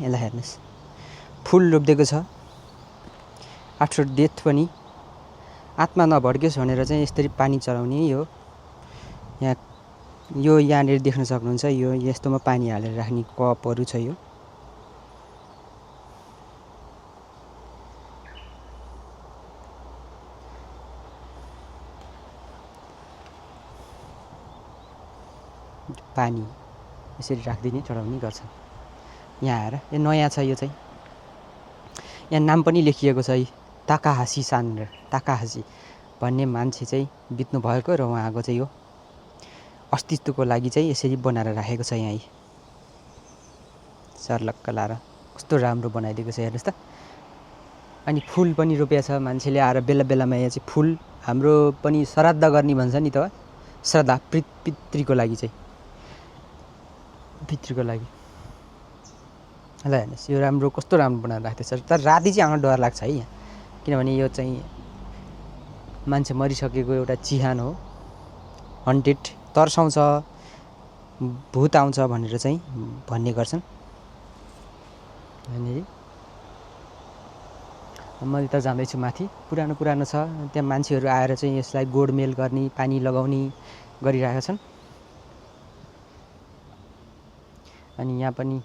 यसलाई हेर्नुहोस्, फुल रोपिदिएको छ। आफ्टर डेथ पनि आत्मा नभड्कियोस् भनेर चाहिँ यसरी पानी चलाउने हो। यहाँनिर देख्न सक्नुहुन्छ, यो यस्तोमा पानी हालेर राख्ने कपहरू छ। यो पानी यसरी राखिदिने चढाउने गर्छ। यहाँ आएर यो नयाँ छ, यो चाहिँ यहाँ नाम पनि लेखिएको छ, ताकाहासी सान। ताकाहासी भन्ने मान्छे चाहिँ बित्नु भएको र उहाँको चाहिँ यो अस्तित्वको लागि चाहिँ यसरी बनाएर राखेको छ। यहाँ सर्लक्क लाएर कस्तो राम्रो बनाइदिएको छ, हेर्नुहोस् त। अनि फुल पनि रोपेको छ मान्छेले आएर बेला बेलामा। यहाँ चाहिँ फुल हाम्रो पनि श्राद्ध गर्ने भन्छ नि त, श्राद्ध पितृको लागि चाहिँ, पितृको लागि। ल हेर्नुहोस्, यो राम्रो कस्तो राम्रो बनाएर राखेको छ। तर राति चाहिँ आउन डर लाग्छ है यहाँ, किनभने यो चाहिँ मान्छे मरिसकेको एउटा चिहान हो। हन्टेड, तर्साउँछ, भूत आउँछ भनेर चाहिँ भन्ने गर्छन्। यहाँनिर मैले त जाँदैछु माथि, पुरानो पुरानो छ। त्यहाँ मान्छेहरू आएर चाहिँ यसलाई गोडमेल गर्ने, पानी लगाउने गरिरहेका छन्। अनि यहाँ पनि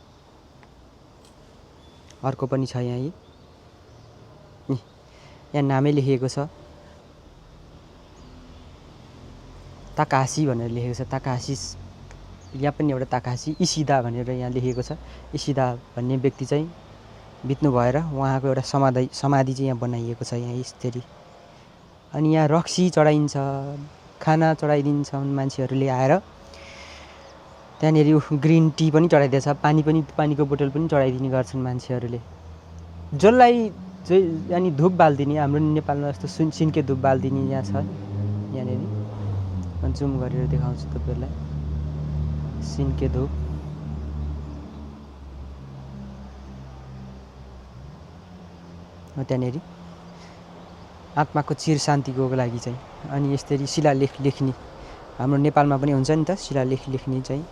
अर्को पनि छ। यहाँ नामै लेखिएको छ, ताकाहासी भनेर लेखेको छ। ताकाहासी, यहाँ पनि एउटा ताकाहासी इसिदा भनेर यहाँ लेखिएको छ। इसिदा भन्ने व्यक्ति चाहिँ बित्नु भएर उहाँको एउटा समाधि चाहिँ यहाँ बनाइएको छ यहाँ यसरी। अनि यहाँ रक्सी चढाइन्छ, खाना चढाइदिन्छन् मान्छेहरूले आएर। त्यहाँनिर ग्रिन टी पनि चढाइदिएछ, पानीको बोतल पनि चढाइदिने गर्छन् मान्छेहरूले। जसलाई चाहिँ अनि धुप बालिदिने, हाम्रो नेपालमा जस्तो सिन्के धुप बालिदिने यहाँ छ। यहाँनिर जुम गरेर देखाउँछु तपाईँहरूलाई, सिन्के धुप। त्यहाँनिर आत्माको चिर शान्तिको लागि चाहिँ। अनि यसरी शिलालेख लेख्ने, हाम्रो नेपालमा पनि हुन्छ नि त शिलालेख लेख्ने चाहिँ।